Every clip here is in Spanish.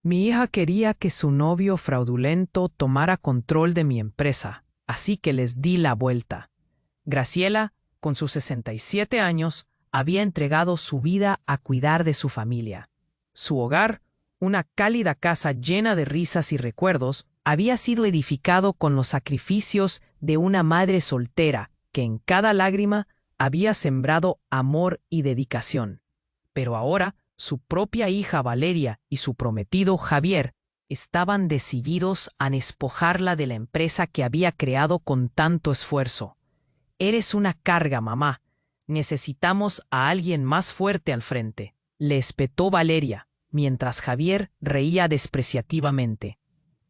Mi hija quería que su novio fraudulento tomara control de mi empresa, así que les di la vuelta. Graciela, con sus 67 años, había entregado su vida a cuidar de su familia. Su hogar, una cálida casa llena de risas y recuerdos, había sido edificado con los sacrificios de una madre soltera que en cada lágrima había sembrado amor y dedicación. Pero ahora, su propia hija Valeria y su prometido Javier estaban decididos a despojarla de la empresa que había creado con tanto esfuerzo. Eres una carga, mamá. Necesitamos a alguien más fuerte al frente, le espetó Valeria, mientras Javier reía despreciativamente.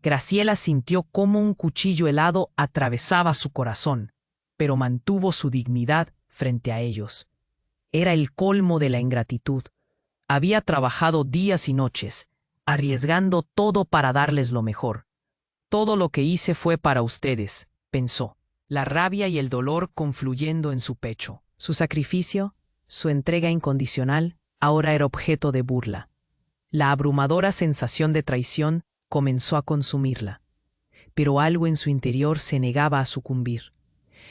Graciela sintió cómo un cuchillo helado atravesaba su corazón, pero mantuvo su dignidad frente a ellos. Era el colmo de la ingratitud. Había trabajado días y noches, arriesgando todo para darles lo mejor. Todo lo que hice fue para ustedes, pensó, la rabia y el dolor confluyendo en su pecho. Su sacrificio, su entrega incondicional, ahora era objeto de burla. La abrumadora sensación de traición comenzó a consumirla, pero algo en su interior se negaba a sucumbir.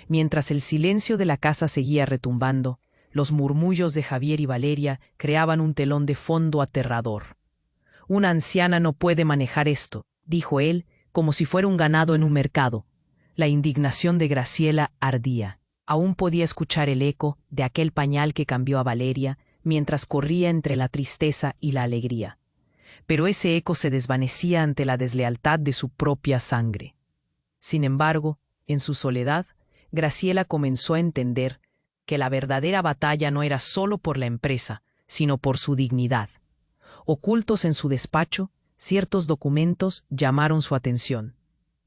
Mientras el silencio de la casa seguía retumbando, los murmullos de Javier y Valeria creaban un telón de fondo aterrador. Una anciana no puede manejar esto, dijo él, como si fuera un ganado en un mercado. La indignación de Graciela ardía. Aún podía escuchar el eco de aquel pañal que cambió a Valeria mientras corría entre la tristeza y la alegría. Pero ese eco se desvanecía ante la deslealtad de su propia sangre. Sin embargo, en su soledad, Graciela comenzó a entender que la verdadera batalla no era solo por la empresa, sino por su dignidad. Ocultos en su despacho, ciertos documentos llamaron su atención.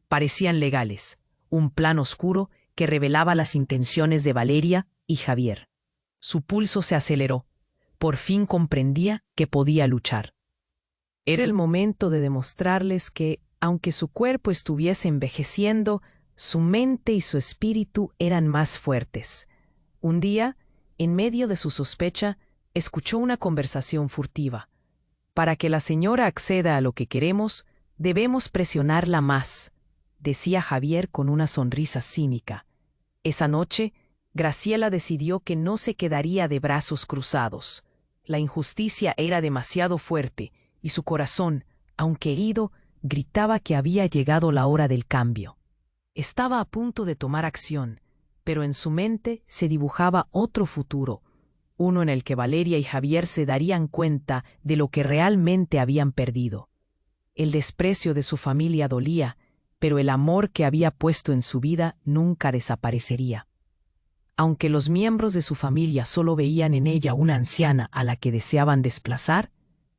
Parecían legales, un plan oscuro que revelaba las intenciones de Valeria y Javier. Su pulso se aceleró. Por fin comprendía que podía luchar. Era el momento de demostrarles que, aunque su cuerpo estuviese envejeciendo, su mente y su espíritu eran más fuertes. Un día, en medio de su sospecha, escuchó una conversación furtiva. Para que la señora acceda a lo que queremos, debemos presionarla más, decía Javier con una sonrisa cínica. Esa noche, Graciela decidió que no se quedaría de brazos cruzados. La injusticia era demasiado fuerte, y su corazón, aunque herido, gritaba que había llegado la hora del cambio. Estaba a punto de tomar acción, pero en su mente se dibujaba otro futuro, uno en el que Valeria y Javier se darían cuenta de lo que realmente habían perdido. El desprecio de su familia dolía, pero el amor que había puesto en su vida nunca desaparecería. Aunque los miembros de su familia solo veían en ella una anciana a la que deseaban desplazar,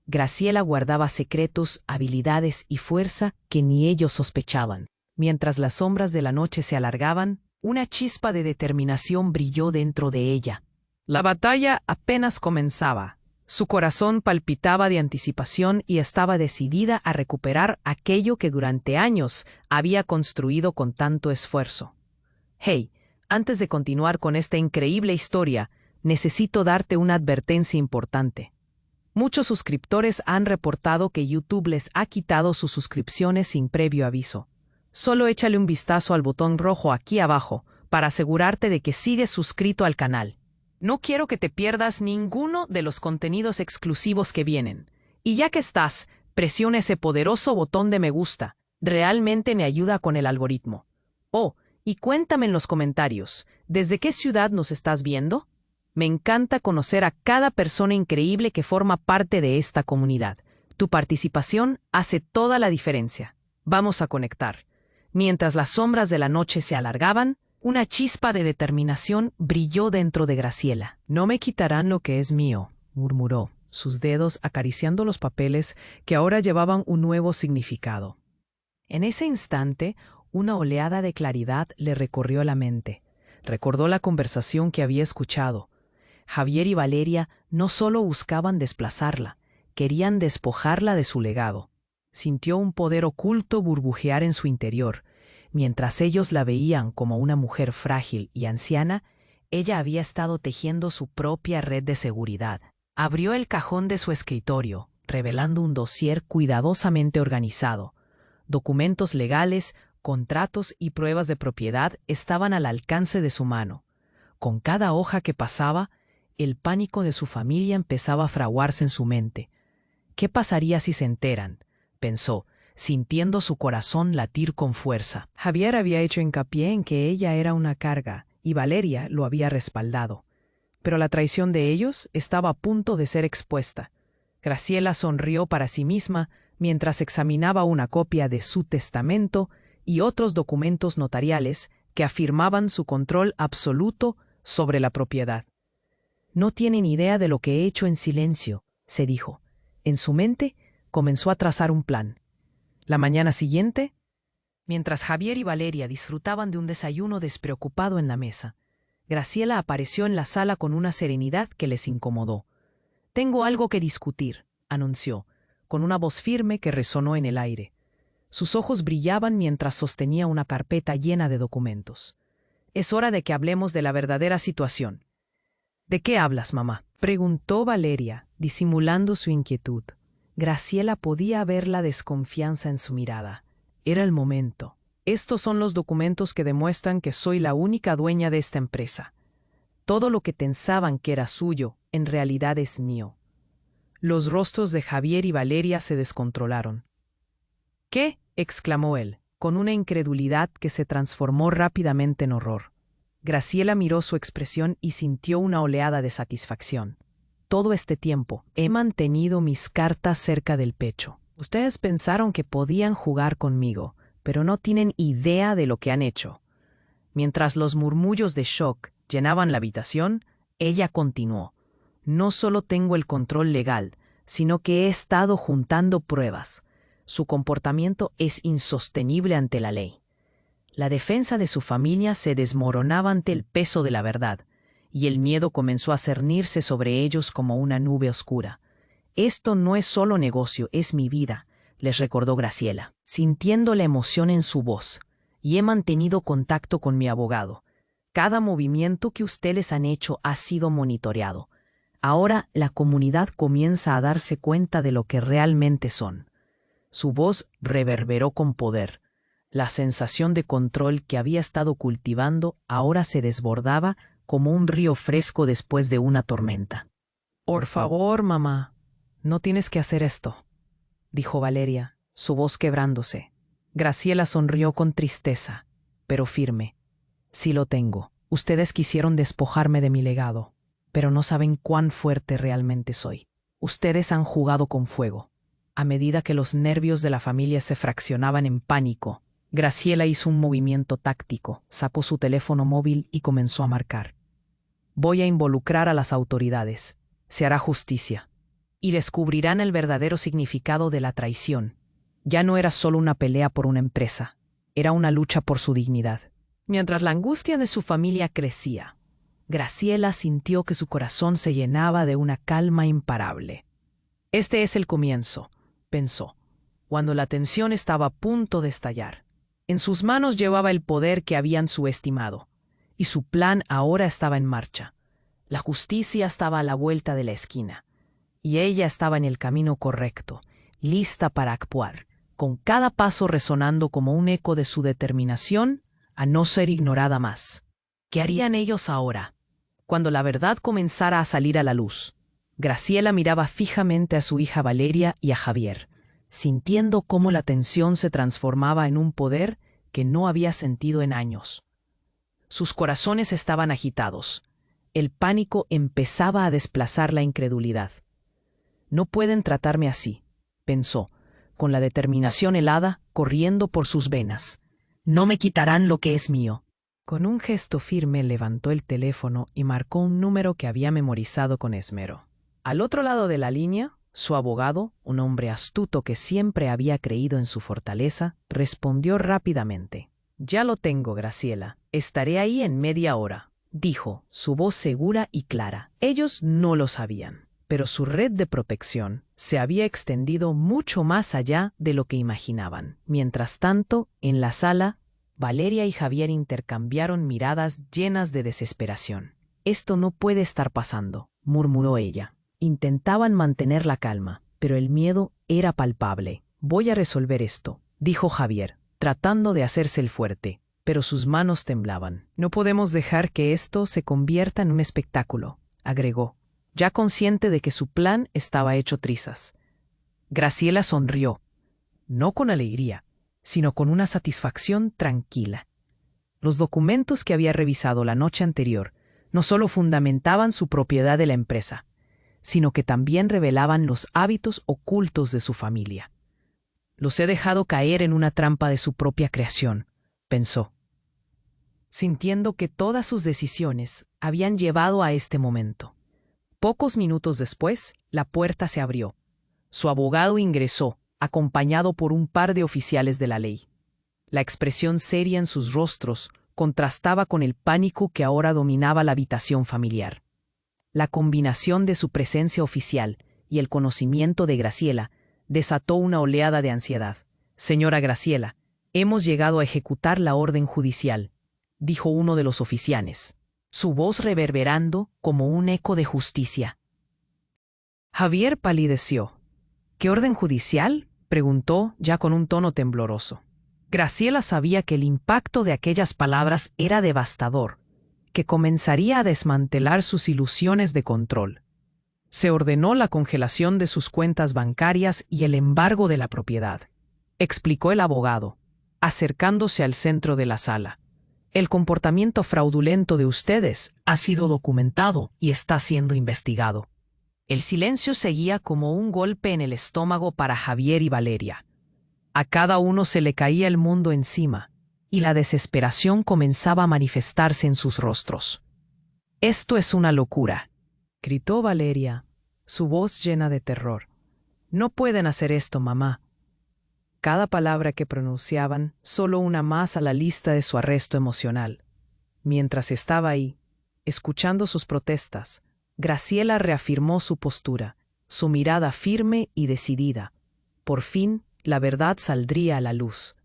Graciela guardaba secretos, habilidades y fuerza que ni ellos sospechaban. Mientras las sombras de la noche se alargaban, una chispa de determinación brilló dentro de ella. La batalla apenas comenzaba. Su corazón palpitaba de anticipación y estaba decidida a recuperar aquello que durante años había construido con tanto esfuerzo. Hey, antes de continuar con esta increíble historia, necesito darte una advertencia importante. Muchos suscriptores han reportado que YouTube les ha quitado sus suscripciones sin previo aviso. Solo échale un vistazo al botón rojo aquí abajo para asegurarte de que sigues suscrito al canal. No quiero que te pierdas ninguno de los contenidos exclusivos que vienen. Y ya que estás, presiona ese poderoso botón de me gusta. Realmente me ayuda con el algoritmo. Oh, y cuéntame en los comentarios, ¿desde qué ciudad nos estás viendo? Me encanta conocer a cada persona increíble que forma parte de esta comunidad. Tu participación hace toda la diferencia. Vamos a conectar. Mientras las sombras de la noche se alargaban, una chispa de determinación brilló dentro de Graciela. No me quitarán lo que es mío, murmuró, sus dedos acariciando los papeles que ahora llevaban un nuevo significado. En ese instante, una oleada de claridad le recorrió la mente. Recordó la conversación que había escuchado. Javier y Valeria no solo buscaban desplazarla, querían despojarla de su legado. Sintió un poder oculto burbujear en su interior. Mientras ellos la veían como una mujer frágil y anciana, ella había estado tejiendo su propia red de seguridad. Abrió el cajón de su escritorio, revelando un dossier cuidadosamente organizado. Documentos legales, contratos y pruebas de propiedad estaban al alcance de su mano. Con cada hoja que pasaba, el pánico de su familia empezaba a fraguarse en su mente. ¿Qué pasaría si se enteran?, pensó, sintiendo su corazón latir con fuerza. Javier había hecho hincapié en que ella era una carga, y Valeria lo había respaldado. Pero la traición de ellos estaba a punto de ser expuesta. Graciela sonrió para sí misma mientras examinaba una copia de su testamento y otros documentos notariales que afirmaban su control absoluto sobre la propiedad. «No tienen idea de lo que he hecho en silencio», se dijo. En su mente comenzó a trazar un plan. La mañana siguiente, mientras Javier y Valeria disfrutaban de un desayuno despreocupado en la mesa, Graciela apareció en la sala con una serenidad que les incomodó. «Tengo algo que discutir», anunció, con una voz firme que resonó en el aire. Sus ojos brillaban mientras sostenía una carpeta llena de documentos. «Es hora de que hablemos de la verdadera situación». «¿De qué hablas, mamá?», preguntó Valeria, disimulando su inquietud. Graciela podía ver la desconfianza en su mirada. Era el momento. «Estos son los documentos que demuestran que soy la única dueña de esta empresa. Todo lo que pensaban que era suyo, en realidad es mío». Los rostros de Javier y Valeria se descontrolaron. «¿Qué?», exclamó él, con una incredulidad que se transformó rápidamente en horror. Graciela miró su expresión y sintió una oleada de satisfacción. «Todo este tiempo he mantenido mis cartas cerca del pecho. Ustedes pensaron que podían jugar conmigo, pero no tienen idea de lo que han hecho». Mientras los murmullos de shock llenaban la habitación, ella continuó. «No solo tengo el control legal, sino que he estado juntando pruebas. Su comportamiento es insostenible ante la ley». La defensa de su familia se desmoronaba ante el peso de la verdad, y el miedo comenzó a cernirse sobre ellos como una nube oscura. «Esto no es solo negocio, es mi vida», les recordó Graciela, sintiendo la emoción en su voz. «Y he mantenido contacto con mi abogado. Cada movimiento que ustedes han hecho ha sido monitoreado. Ahora la comunidad comienza a darse cuenta de lo que realmente son». Su voz reverberó con poder. La sensación de control que había estado cultivando ahora se desbordaba como un río fresco después de una tormenta. «Por favor, mamá, no tienes que hacer esto», dijo Valeria, su voz quebrándose. Graciela sonrió con tristeza, pero firme. «Sí lo tengo. Ustedes quisieron despojarme de mi legado, pero no saben cuán fuerte realmente soy. Ustedes han jugado con fuego». A medida que los nervios de la familia se fraccionaban en pánico, Graciela hizo un movimiento táctico, sacó su teléfono móvil y comenzó a marcar. «Voy a involucrar a las autoridades. Se hará justicia. Y descubrirán el verdadero significado de la traición. Ya no era solo una pelea por una empresa, era una lucha por su dignidad». Mientras la angustia de su familia crecía, Graciela sintió que su corazón se llenaba de una calma imparable. «Este es el comienzo», pensó, cuando la tensión estaba a punto de estallar. En sus manos llevaba el poder que habían subestimado, y su plan ahora estaba en marcha. La justicia estaba a la vuelta de la esquina, y ella estaba en el camino correcto, lista para actuar, con cada paso resonando como un eco de su determinación a no ser ignorada más. ¿Qué harían ellos ahora, cuando la verdad comenzara a salir a la luz? Graciela miraba fijamente a su hija Valeria y a Javier, sintiendo cómo la tensión se transformaba en un poder que no había sentido en años. Sus corazones estaban agitados. El pánico empezaba a desplazar la incredulidad. «No pueden tratarme así», pensó, con la determinación helada corriendo por sus venas. «No me quitarán lo que es mío». Con un gesto firme levantó el teléfono y marcó un número que había memorizado con esmero. Al otro lado de la línea, su abogado, un hombre astuto que siempre había creído en su fortaleza, respondió rápidamente. «Ya lo tengo, Graciela. Estaré ahí en media hora», dijo, su voz segura y clara. Ellos no lo sabían, pero su red de protección se había extendido mucho más allá de lo que imaginaban. Mientras tanto, en la sala, Valeria y Javier intercambiaron miradas llenas de desesperación. «Esto no puede estar pasando», murmuró ella. Intentaban mantener la calma, pero el miedo era palpable. «Voy a resolver esto», dijo Javier, tratando de hacerse el fuerte, pero sus manos temblaban. «No podemos dejar que esto se convierta en un espectáculo», agregó, ya consciente de que su plan estaba hecho trizas. Graciela sonrió, no con alegría, sino con una satisfacción tranquila. Los documentos que había revisado la noche anterior no solo fundamentaban su propiedad de la empresa, sino que también revelaban los hábitos ocultos de su familia. «Los he dejado caer en una trampa de su propia creación», pensó, sintiendo que todas sus decisiones habían llevado a este momento. Pocos minutos después, la puerta se abrió. Su abogado ingresó, acompañado por un par de oficiales de la ley. La expresión seria en sus rostros contrastaba con el pánico que ahora dominaba la habitación familiar. La combinación de su presencia oficial y el conocimiento de Graciela desató una oleada de ansiedad. «Señora Graciela, hemos llegado a ejecutar la orden judicial», dijo uno de los oficiales, su voz reverberando como un eco de justicia. Javier palideció. «¿Qué orden judicial?», preguntó, ya con un tono tembloroso. Graciela sabía que el impacto de aquellas palabras era devastador, que comenzaría a desmantelar sus ilusiones de control. Se ordenó la congelación de sus cuentas bancarias y el embargo de la propiedad, explicó el abogado, acercándose al centro de la sala. «El comportamiento fraudulento de ustedes ha sido documentado y está siendo investigado». El silencio seguía como un golpe en el estómago para Javier y Valeria. A cada uno se le caía el mundo encima, y la desesperación comenzaba a manifestarse en sus rostros. «Esto es una locura», gritó Valeria, su voz llena de terror. «No pueden hacer esto, mamá». Cada palabra que pronunciaban, solo una más a la lista de su arresto emocional. Mientras estaba ahí, escuchando sus protestas, Graciela reafirmó su postura, su mirada firme y decidida. Por fin, la verdad saldría a la luz.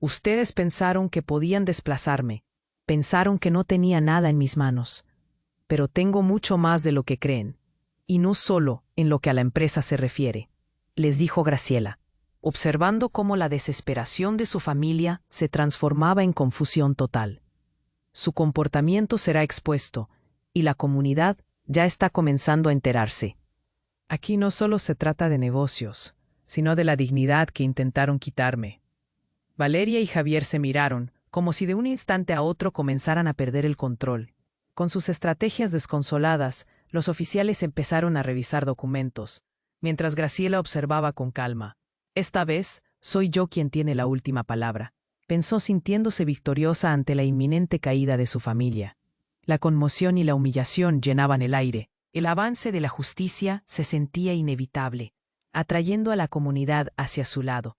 «Ustedes pensaron que podían desplazarme, pensaron que no tenía nada en mis manos. Pero tengo mucho más de lo que creen, y no solo en lo que a la empresa se refiere», les dijo Graciela, observando cómo la desesperación de su familia se transformaba en confusión total. «Su comportamiento será expuesto, y la comunidad ya está comenzando a enterarse. Aquí no solo se trata de negocios, sino de la dignidad que intentaron quitarme». Valeria y Javier se miraron, como si de un instante a otro comenzaran a perder el control. Con sus estrategias desconsoladas, los oficiales empezaron a revisar documentos, mientras Graciela observaba con calma. «Esta vez, soy yo quien tiene la última palabra», pensó sintiéndose victoriosa ante la inminente caída de su familia. La conmoción y la humillación llenaban el aire. El avance de la justicia se sentía inevitable, atrayendo a la comunidad hacia su lado.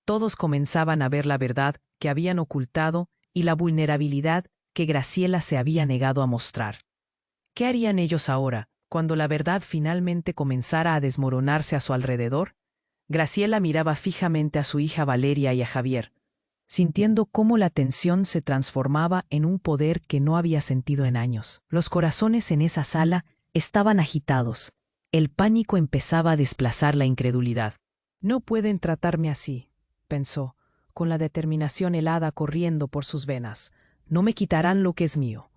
Todos comenzaban a ver la verdad que habían ocultado y la vulnerabilidad que Graciela se había negado a mostrar. ¿Qué harían ellos ahora, cuando la verdad finalmente comenzara a desmoronarse a su alrededor? Graciela miraba fijamente a su hija Valeria y a Javier, sintiendo cómo la tensión se transformaba en un poder que no había sentido en años. Los corazones en esa sala estaban agitados. El pánico empezaba a desplazar la incredulidad. «No pueden tratarme así», pensó, con la determinación helada corriendo por sus venas. «No me quitarán lo que es mío».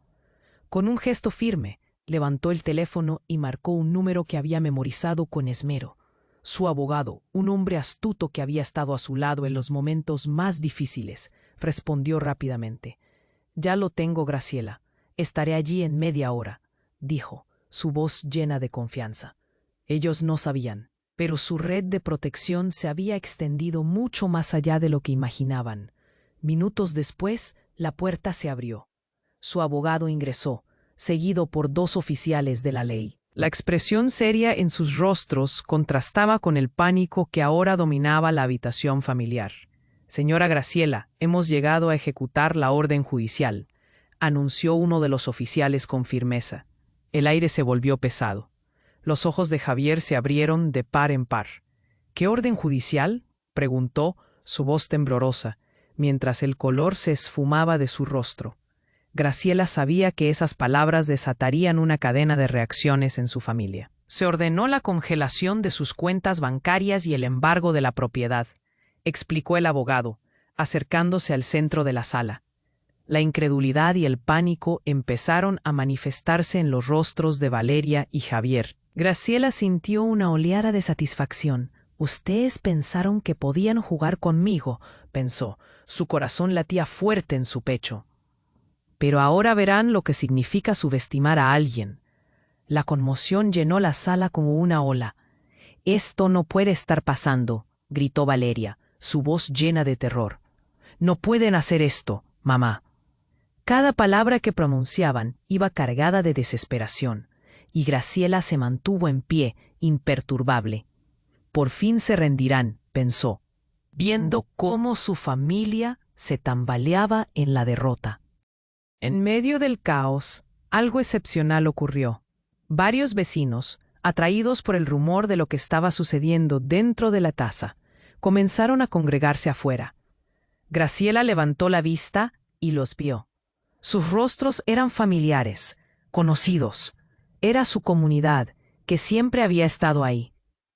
Con un gesto firme, levantó el teléfono y marcó un número que había memorizado con esmero. Su abogado, un hombre astuto que había estado a su lado en los momentos más difíciles, respondió rápidamente. «Ya lo tengo, Graciela. Estaré allí en media hora», dijo, su voz llena de confianza. Ellos no sabían, pero su red de protección se había extendido mucho más allá de lo que imaginaban. Minutos después, la puerta se abrió. Su abogado ingresó, seguido por 2 oficiales de la ley. La expresión seria en sus rostros contrastaba con el pánico que ahora dominaba la habitación familiar. «Señora Graciela, hemos llegado a ejecutar la orden judicial», anunció uno de los oficiales con firmeza. El aire se volvió pesado. Los ojos de Javier se abrieron de par en par. «¿Qué orden judicial?», preguntó, su voz temblorosa, mientras el color se esfumaba de su rostro. Graciela sabía que esas palabras desatarían una cadena de reacciones en su familia. Se ordenó la congelación de sus cuentas bancarias y el embargo de la propiedad, explicó el abogado, acercándose al centro de la sala. La incredulidad y el pánico empezaron a manifestarse en los rostros de Valeria y Javier. Graciela sintió una oleada de satisfacción. «Ustedes pensaron que podían jugar conmigo», pensó. Su corazón latía fuerte en su pecho. «Pero ahora verán lo que significa subestimar a alguien». La conmoción llenó la sala como una ola. «Esto no puede estar pasando», gritó Valeria, su voz llena de terror. «No pueden hacer esto, mamá». Cada palabra que pronunciaban iba cargada de desesperación, y Graciela se mantuvo en pie, imperturbable. Por fin se rendirán, pensó, viendo cómo su familia se tambaleaba en la derrota. En medio del caos, algo excepcional ocurrió. Varios vecinos, atraídos por el rumor de lo que estaba sucediendo dentro de la casa, comenzaron a congregarse afuera. Graciela levantó la vista y los vio. Sus rostros eran familiares, conocidos. Era su comunidad, que siempre había estado ahí,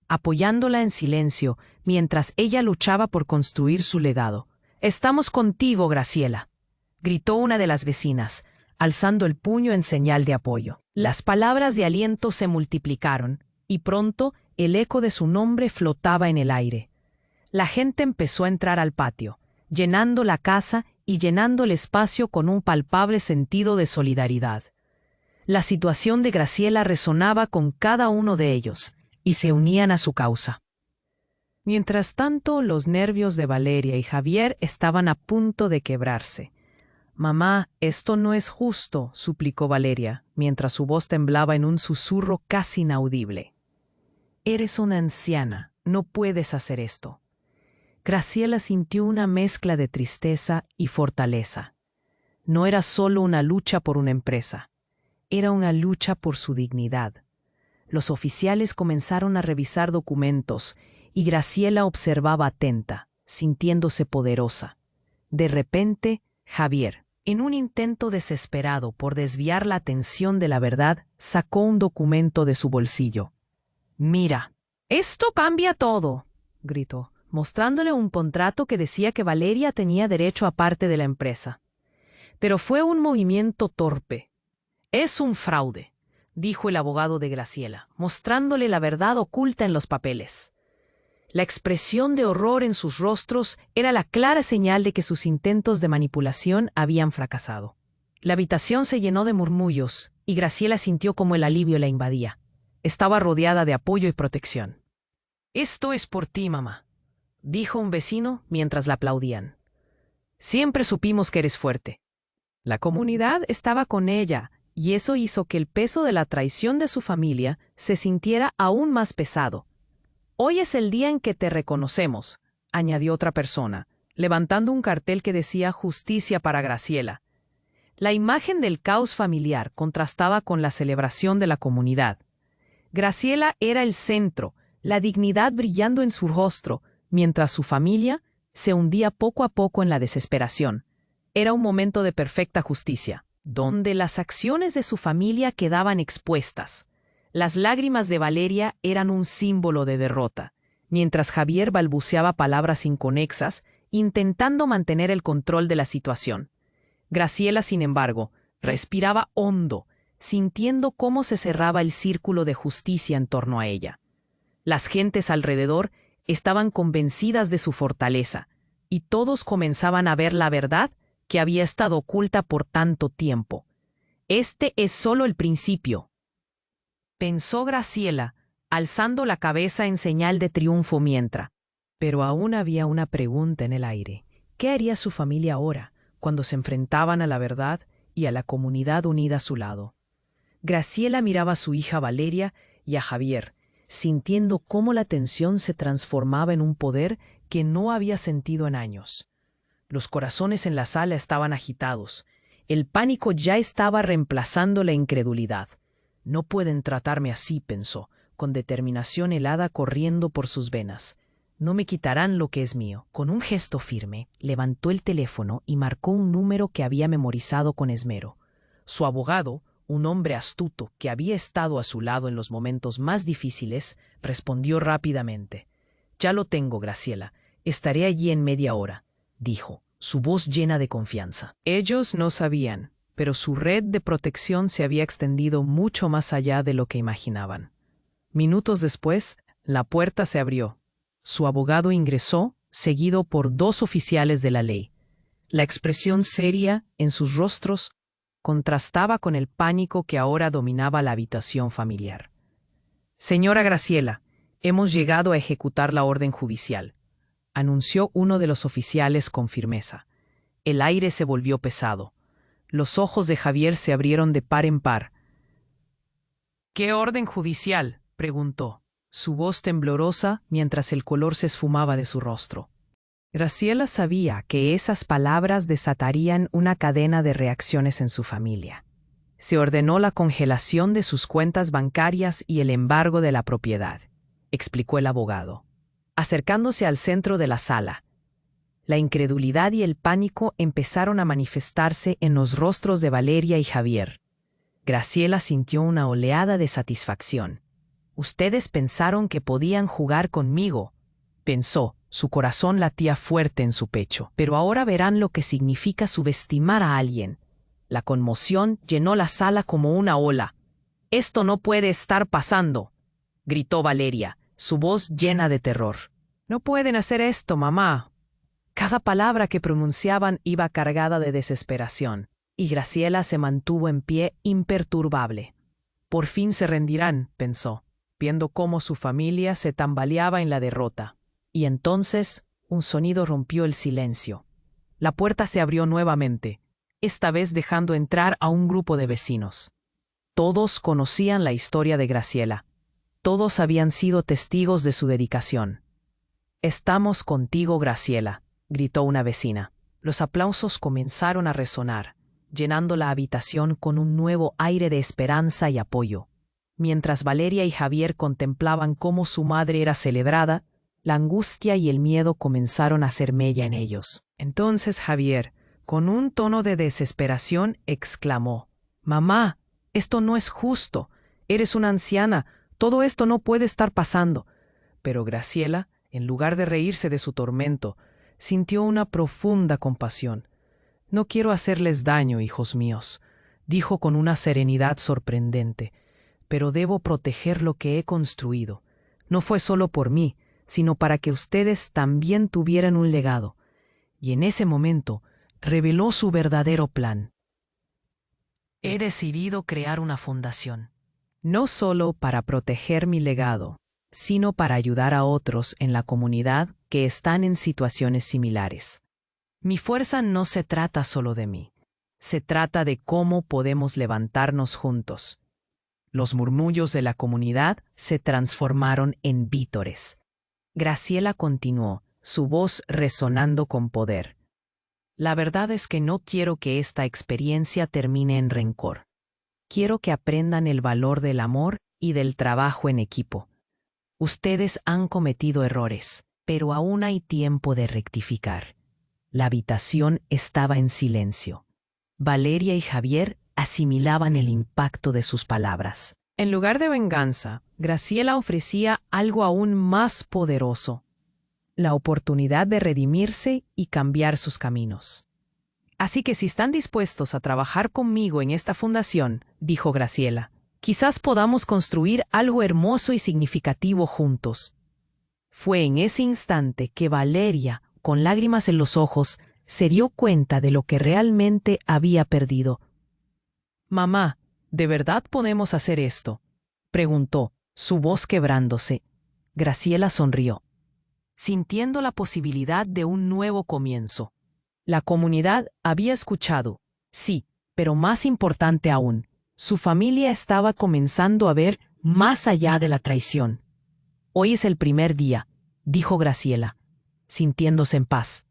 apoyándola en silencio mientras ella luchaba por construir su legado. «Estamos contigo, Graciela», gritó una de las vecinas, alzando el puño en señal de apoyo. Las palabras de aliento se multiplicaron, y pronto el eco de su nombre flotaba en el aire. La gente empezó a entrar al patio, llenando la casa y llenando el espacio con un palpable sentido de solidaridad. La situación de Graciela resonaba con cada uno de ellos, y se unían a su causa. Mientras tanto, los nervios de Valeria y Javier estaban a punto de quebrarse. «Mamá, esto no es justo», suplicó Valeria, mientras su voz temblaba en un susurro casi inaudible. «Eres una anciana, no puedes hacer esto». Graciela sintió una mezcla de tristeza y fortaleza. No era solo una lucha por una empresa, era una lucha por su dignidad. Los oficiales comenzaron a revisar documentos y Graciela observaba atenta, sintiéndose poderosa. De repente, Javier, en un intento desesperado por desviar la atención de la verdad, sacó un documento de su bolsillo. «Mira, esto cambia todo», gritó, mostrándole un contrato que decía que Valeria tenía derecho a parte de la empresa. Pero fue un movimiento torpe. «Es un fraude», dijo el abogado de Graciela, mostrándole la verdad oculta en los papeles. La expresión de horror en sus rostros era la clara señal de que sus intentos de manipulación habían fracasado. La habitación se llenó de murmullos, y Graciela sintió como el alivio la invadía. Estaba rodeada de apoyo y protección. «Esto es por ti, mamá», dijo un vecino mientras la aplaudían. «Siempre supimos que eres fuerte». La comunidad estaba con ella, y eso hizo que el peso de la traición de su familia se sintiera aún más pesado. «Hoy es el día en que te reconocemos», añadió otra persona, levantando un cartel que decía «Justicia para Graciela». La imagen del caos familiar contrastaba con la celebración de la comunidad. Graciela era el centro, la dignidad brillando en su rostro, mientras su familia se hundía poco a poco en la desesperación. Era un momento de perfecta justicia, donde las acciones de su familia quedaban expuestas. Las lágrimas de Valeria eran un símbolo de derrota, mientras Javier balbuceaba palabras inconexas, intentando mantener el control de la situación. Graciela, sin embargo, respiraba hondo, sintiendo cómo se cerraba el círculo de justicia en torno a ella. Las gentes alrededor estaban convencidas de su fortaleza, y todos comenzaban a ver la verdad que había estado oculta por tanto tiempo. «Este es solo el principio», pensó Graciela, alzando la cabeza en señal de triunfo mientras. Pero aún había una pregunta en el aire. ¿Qué haría su familia ahora, cuando se enfrentaban a la verdad y a la comunidad unida a su lado? Graciela miraba a su hija Valeria y a Javier, sintiendo cómo la tensión se transformaba en un poder que no había sentido en años. Los corazones en la sala estaban agitados. El pánico ya estaba reemplazando la incredulidad. «No pueden tratarme así», pensó, con determinación helada corriendo por sus venas. «No me quitarán lo que es mío». Con un gesto firme, levantó el teléfono y marcó un número que había memorizado con esmero. Su abogado, un hombre astuto que había estado a su lado en los momentos más difíciles, respondió rápidamente. «Ya lo tengo, Graciela. Estaré allí en media hora», dijo, su voz llena de confianza. Ellos no sabían, pero su red de protección se había extendido mucho más allá de lo que imaginaban. Minutos después, la puerta se abrió. Su abogado ingresó, seguido por 2 oficiales de la ley. La expresión seria en sus rostros contrastaba con el pánico que ahora dominaba la habitación familiar. «Señora Graciela, hemos llegado a ejecutar la orden judicial», anunció uno de los oficiales con firmeza. El aire se volvió pesado. Los ojos de Javier se abrieron de par en par. «¿Qué orden judicial?», preguntó, su voz temblorosa mientras el color se esfumaba de su rostro. Graciela sabía que esas palabras desatarían una cadena de reacciones en su familia. Se ordenó la congelación de sus cuentas bancarias y el embargo de la propiedad, explicó el abogado, acercándose al centro de la sala. La incredulidad y el pánico empezaron a manifestarse en los rostros de Valeria y Javier. Graciela sintió una oleada de satisfacción. «Ustedes pensaron que podían jugar conmigo», pensó. Su corazón latía fuerte en su pecho. «Pero ahora verán lo que significa subestimar a alguien». La conmoción llenó la sala como una ola. «Esto no puede estar pasando», gritó Valeria, su voz llena de terror. «No pueden hacer esto, mamá». Cada palabra que pronunciaban iba cargada de desesperación, y Graciela se mantuvo en pie imperturbable. «Por fin se rendirán», pensó, viendo cómo su familia se tambaleaba en la derrota. Y entonces un sonido rompió el silencio. La puerta se abrió nuevamente, esta vez dejando entrar a un grupo de vecinos. Todos conocían la historia de Graciela. Todos habían sido testigos de su dedicación. «Estamos contigo, Graciela», gritó una vecina. Los aplausos comenzaron a resonar, llenando la habitación con un nuevo aire de esperanza y apoyo. Mientras Valeria y Javier contemplaban cómo su madre era celebrada, la angustia y el miedo comenzaron a hacer mella en ellos. Entonces Javier, con un tono de desesperación, exclamó: «Mamá, esto no es justo. Eres una anciana. Todo esto no puede estar pasando». Pero Graciela, en lugar de reírse de su tormento, sintió una profunda compasión. «No quiero hacerles daño, hijos míos», dijo con una serenidad sorprendente, «pero debo proteger lo que he construido. No fue solo por mí, sino para que ustedes también tuvieran un legado». Y en ese momento reveló su verdadero plan. «He decidido crear una fundación, no solo para proteger mi legado, sino para ayudar a otros en la comunidad que están en situaciones similares. Mi fuerza no se trata solo de mí, se trata de cómo podemos levantarnos juntos». Los murmullos de la comunidad se transformaron en vítores. Graciela continuó, su voz resonando con poder. «La verdad es que no quiero que esta experiencia termine en rencor. Quiero que aprendan el valor del amor y del trabajo en equipo. Ustedes han cometido errores, pero aún hay tiempo de rectificar». La habitación estaba en silencio. Valeria y Javier asimilaban el impacto de sus palabras. En lugar de venganza, Graciela ofrecía algo aún más poderoso: la oportunidad de redimirse y cambiar sus caminos. «Así que si están dispuestos a trabajar conmigo en esta fundación», dijo Graciela, «quizás podamos construir algo hermoso y significativo juntos». Fue en ese instante que Valeria, con lágrimas en los ojos, se dio cuenta de lo que realmente había perdido. «Mamá, ¿de verdad podemos hacer esto?», preguntó, su voz quebrándose. Graciela sonrió, sintiendo la posibilidad de un nuevo comienzo. La comunidad había escuchado, sí, pero más importante aún, su familia estaba comenzando a ver más allá de la traición. «Hoy es el primer día», dijo Graciela, sintiéndose en paz.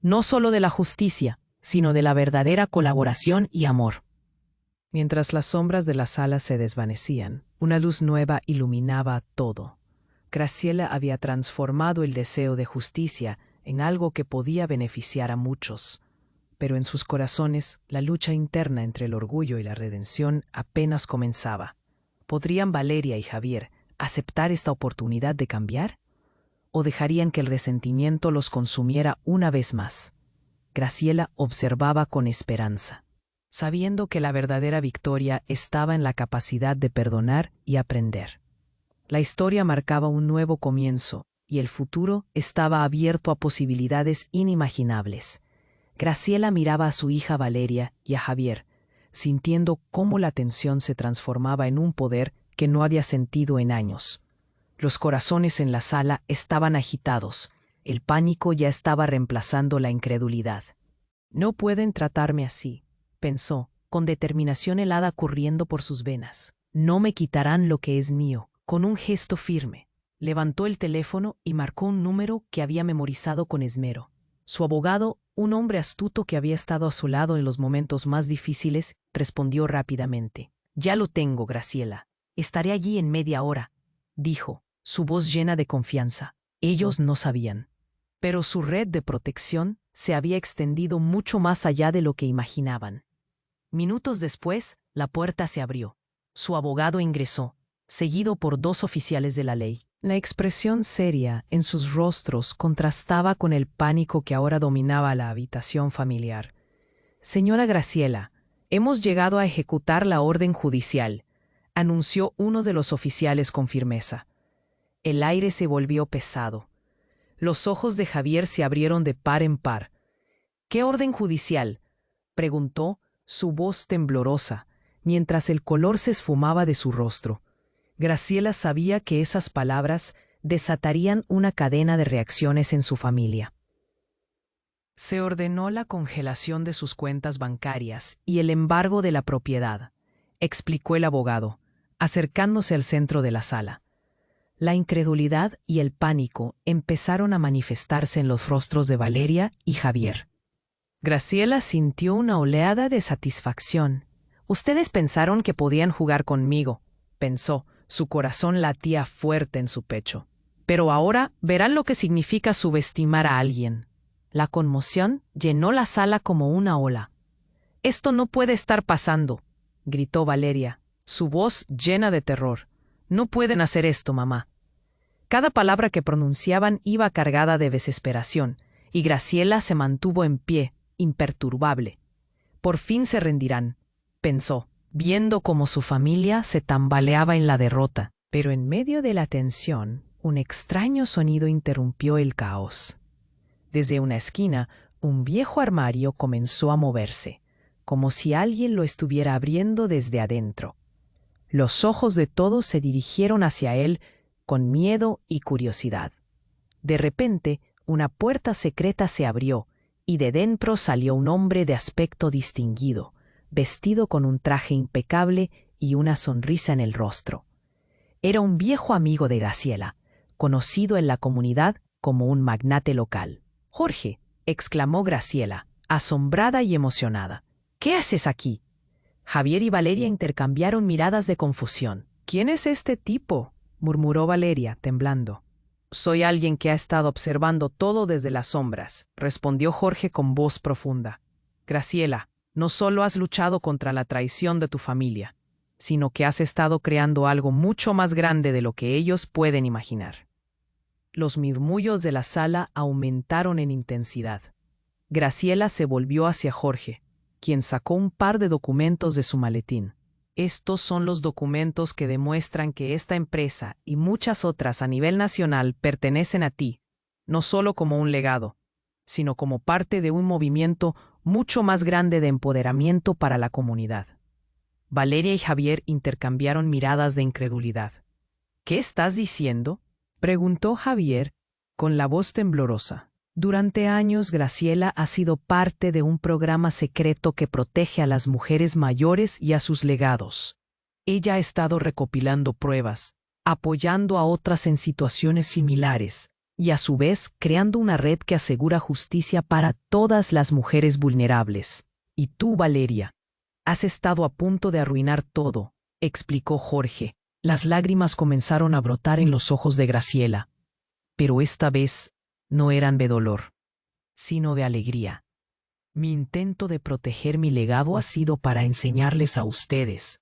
«No solo de la justicia, sino de la verdadera colaboración y amor». Mientras las sombras de la sala se desvanecían, una luz nueva iluminaba todo. Graciela había transformado el deseo de justicia en algo que podía beneficiar a muchos. pero en sus corazones la lucha interna entre el orgullo y la redención apenas comenzaba. ¿Podrían Valeria y Javier aceptar esta oportunidad de cambiar? ¿O dejarían que el resentimiento los consumiera una vez más? Graciela observaba con esperanza, sabiendo que la verdadera victoria estaba en la capacidad de perdonar y aprender. La historia marcaba un nuevo comienzo y el futuro estaba abierto a posibilidades inimaginables. Graciela miraba a su hija Valeria y a Javier, sintiendo cómo la tensión se transformaba en un poder que no había sentido en años. Los corazones en la sala estaban agitados. El pánico ya estaba reemplazando la incredulidad. No pueden tratarme así, pensó, con determinación helada corriendo por sus venas. No me quitarán lo que es mío. Con un gesto firme, levantó el teléfono y marcó un número que había memorizado con esmero. Su abogado, un hombre astuto que había estado a su lado en los momentos más difíciles, respondió rápidamente. «Ya lo tengo, Graciela. Estaré allí en media hora», dijo, su voz llena de confianza. Ellos no sabían, pero su red de protección se había extendido mucho más allá de lo que imaginaban. Minutos después, la puerta se abrió. Su abogado ingresó, seguido por 2 oficiales de la ley. La expresión seria en sus rostros contrastaba con el pánico que ahora dominaba la habitación familiar. «Señora Graciela, hemos llegado a ejecutar la orden judicial», anunció uno de los oficiales con firmeza. El aire se volvió pesado. Los ojos de Javier se abrieron de par en par. «¿Qué orden judicial?», preguntó, su voz temblorosa, mientras el color se esfumaba de su rostro. Graciela sabía que esas palabras desatarían una cadena de reacciones en su familia. Se ordenó la congelación de sus cuentas bancarias y el embargo de la propiedad, explicó el abogado, acercándose al centro de la sala. La incredulidad y el pánico empezaron a manifestarse en los rostros de Valeria y Javier. Graciela sintió una oleada de satisfacción. «Ustedes pensaron que podían jugar conmigo», pensó. Su corazón latía fuerte en su pecho. «Pero ahora verán lo que significa subestimar a alguien». La conmoción llenó la sala como una ola. «Esto no puede estar pasando», gritó Valeria, su voz llena de terror. «No pueden hacer esto, mamá». Cada palabra que pronunciaban iba cargada de desesperación, y Graciela se mantuvo en pie, imperturbable. «Por fin se rendirán», pensó, viendo cómo su familia se tambaleaba en la derrota. Pero en medio de la tensión, un extraño sonido interrumpió el caos. Desde una esquina, un viejo armario comenzó a moverse, como si alguien lo estuviera abriendo desde adentro. Los ojos de todos se dirigieron hacia él con miedo y curiosidad. De repente, una puerta secreta se abrió, y de dentro salió un hombre de aspecto distinguido, vestido con un traje impecable y una sonrisa en el rostro. Era un viejo amigo de Graciela, conocido en la comunidad como un magnate local. «Jorge», exclamó Graciela, asombrada y emocionada. «¿Qué haces aquí?». Javier y Valeria intercambiaron miradas de confusión. «¿Quién es este tipo?», murmuró Valeria, temblando. «Soy alguien que ha estado observando todo desde las sombras», respondió Jorge con voz profunda. «Graciela, no solo has luchado contra la traición de tu familia, sino que has estado creando algo mucho más grande de lo que ellos pueden imaginar». Los murmullos de la sala aumentaron en intensidad. Graciela se volvió hacia Jorge, quien sacó un par de documentos de su maletín. «Estos son los documentos que demuestran que esta empresa y muchas otras a nivel nacional pertenecen a ti, no solo como un legado, sino como parte de un movimiento mucho más grande de empoderamiento para la comunidad». Valeria y Javier intercambiaron miradas de incredulidad. «¿Qué estás diciendo?», preguntó Javier con la voz temblorosa. «Durante años Graciela ha sido parte de un programa secreto que protege a las mujeres mayores y a sus legados. Ella ha estado recopilando pruebas, apoyando a otras en situaciones similares, y a su vez creando una red que asegura justicia para todas las mujeres vulnerables. Y tú, Valeria, has estado a punto de arruinar todo», explicó Jorge. Las lágrimas comenzaron a brotar en los ojos de Graciela, pero esta vez no eran de dolor, sino de alegría. Mi intento de proteger mi legado ha sido para enseñarles a ustedes,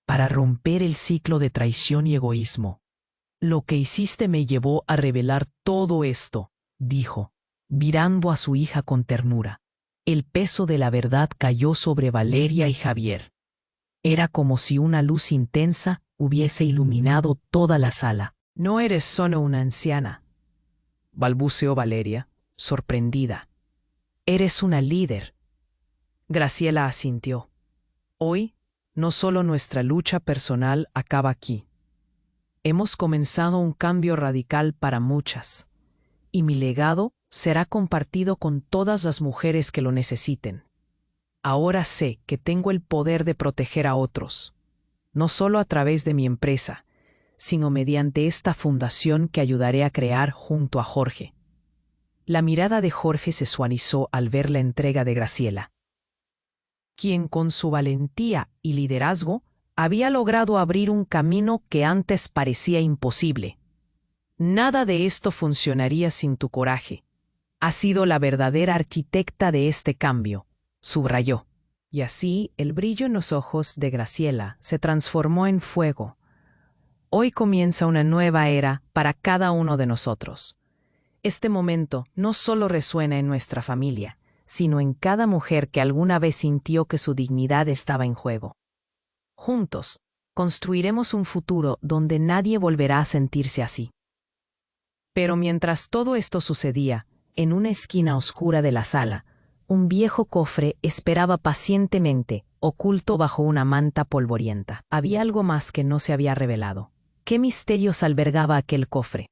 para romper el ciclo de traición y egoísmo. Lo que hiciste me llevó a revelar todo esto, dijo, mirando a su hija con ternura. El peso de la verdad cayó sobre Valeria y Javier. Era como si una luz intensa hubiese iluminado toda la sala. No eres solo una anciana, balbuceó Valeria, sorprendida. Eres una líder. Graciela asintió. Hoy, no solo nuestra lucha personal acaba aquí. Hemos comenzado un cambio radical para muchas, y mi legado será compartido con todas las mujeres que lo necesiten. Ahora sé que tengo el poder de proteger a otros, no solo a través de mi empresa, sino mediante esta fundación que ayudaré a crear junto a Jorge. La mirada de Jorge se suavizó al ver la entrega de Graciela, quien con su valentía y liderazgo había logrado abrir un camino que antes parecía imposible. Nada de esto funcionaría sin tu coraje. Has sido la verdadera arquitecta de este cambio, subrayó. Y así el brillo en los ojos de Graciela se transformó en fuego. Hoy comienza una nueva era para cada uno de nosotros. Este momento no solo resuena en nuestra familia, sino en cada mujer que alguna vez sintió que su dignidad estaba en juego. Juntos, construiremos un futuro donde nadie volverá a sentirse así. Pero mientras todo esto sucedía, en una esquina oscura de la sala, un viejo cofre esperaba pacientemente, oculto bajo una manta polvorienta. Había algo más que no se había revelado. ¿Qué misterios albergaba aquel cofre?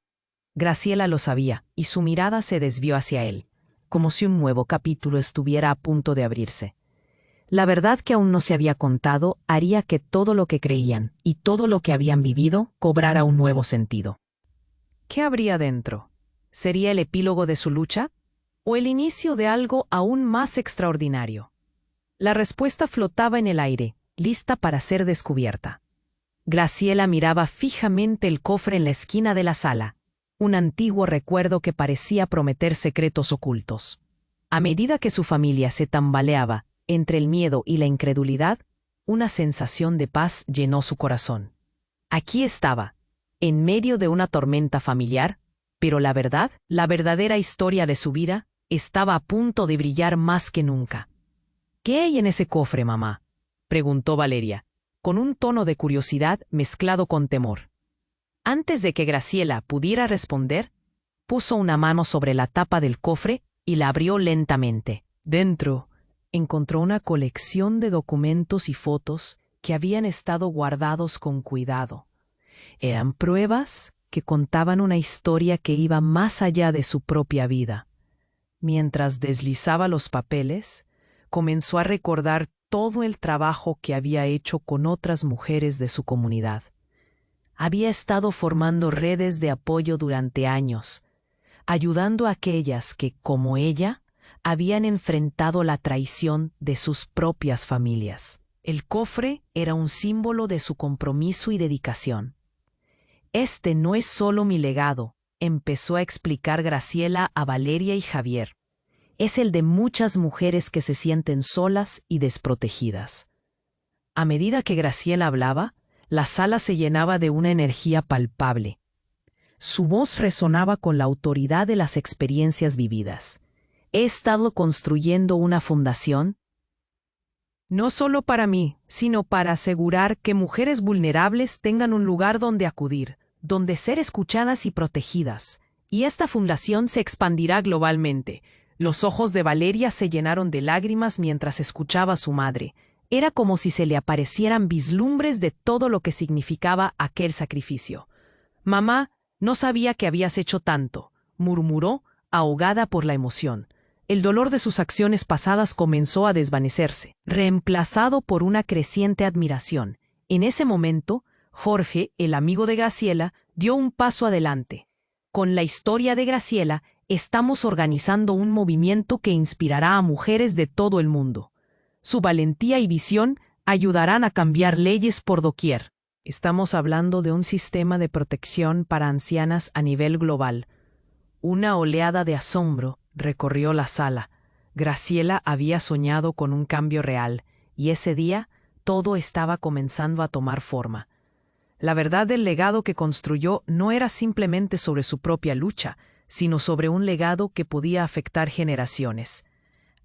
Graciela lo sabía, y su mirada se desvió hacia él, como si un nuevo capítulo estuviera a punto de abrirse. La verdad que aún no se había contado haría que todo lo que creían y todo lo que habían vivido cobrara un nuevo sentido. ¿Qué habría dentro? ¿Sería el epílogo de su lucha? ¿O el inicio de algo aún más extraordinario? La respuesta flotaba en el aire, lista para ser descubierta. Graciela miraba fijamente el cofre en la esquina de la sala, un antiguo recuerdo que parecía prometer secretos ocultos. A medida que su familia se tambaleaba entre el miedo y la incredulidad, una sensación de paz llenó su corazón. Aquí estaba, en medio de una tormenta familiar, pero la verdad, la verdadera historia de su vida, estaba a punto de brillar más que nunca. ¿Qué hay en ese cofre, mamá?, preguntó Valeria, con un tono de curiosidad mezclado con temor. Antes de que Graciela pudiera responder, puso una mano sobre la tapa del cofre y la abrió lentamente. Dentro, encontró una colección de documentos y fotos que habían estado guardados con cuidado. Eran pruebas que contaban una historia que iba más allá de su propia vida. Mientras deslizaba los papeles, comenzó a recordar todo el trabajo que había hecho con otras mujeres de su comunidad. Había estado formando redes de apoyo durante años, ayudando a aquellas que, como ella, habían enfrentado la traición de sus propias familias. El cofre era un símbolo de su compromiso y dedicación. Este no es solo mi legado, empezó a explicar Graciela a Valeria y Javier. Es el de muchas mujeres que se sienten solas y desprotegidas. A medida que Graciela hablaba, la sala se llenaba de una energía palpable. Su voz resonaba con la autoridad de las experiencias vividas. He estado construyendo una fundación, no solo para mí, sino para asegurar que mujeres vulnerables tengan un lugar donde acudir, donde ser escuchadas y protegidas. Y esta fundación se expandirá globalmente. Los ojos de Valeria se llenaron de lágrimas mientras escuchaba a su madre. Era como si se le aparecieran vislumbres de todo lo que significaba aquel sacrificio. «Mamá, no sabía que habías hecho tanto», murmuró, ahogada por la emoción. El dolor de sus acciones pasadas comenzó a desvanecerse, reemplazado por una creciente admiración. En ese momento, Jorge, el amigo de Graciela, dio un paso adelante. Con la historia de Graciela, estamos organizando un movimiento que inspirará a mujeres de todo el mundo. Su valentía y visión ayudarán a cambiar leyes por doquier. Estamos hablando de un sistema de protección para ancianas a nivel global. Una oleada de asombro recorrió la sala. Graciela había soñado con un cambio real, y ese día todo estaba comenzando a tomar forma. La verdad del legado que construyó no era simplemente sobre su propia lucha, sino sobre un legado que podía afectar generaciones.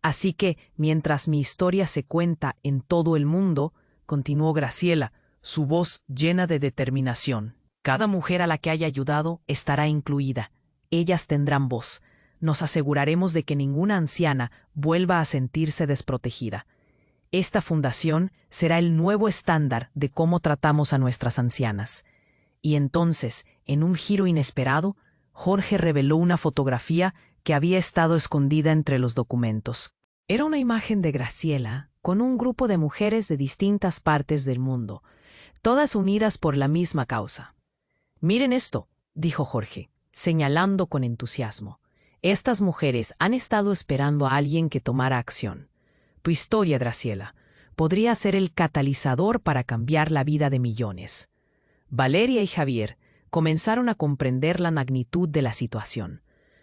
Así que, mientras mi historia se cuenta en todo el mundo, continuó Graciela, su voz llena de determinación. Cada mujer a la que haya ayudado estará incluida. Ellas tendrán voz. Nos aseguraremos de que ninguna anciana vuelva a sentirse desprotegida. Esta fundación será el nuevo estándar de cómo tratamos a nuestras ancianas. Y entonces, en un giro inesperado, Jorge reveló una fotografía que había estado escondida entre los documentos. Era una imagen de Graciela con un grupo de mujeres de distintas partes del mundo, todas unidas por la misma causa. «Miren esto», dijo Jorge, señalando con entusiasmo. «Estas mujeres han estado esperando a alguien que tomara acción. Tu historia, Graciela, podría ser el catalizador para cambiar la vida de millones». Valeria y Javier comenzaron a comprender la magnitud de la situación.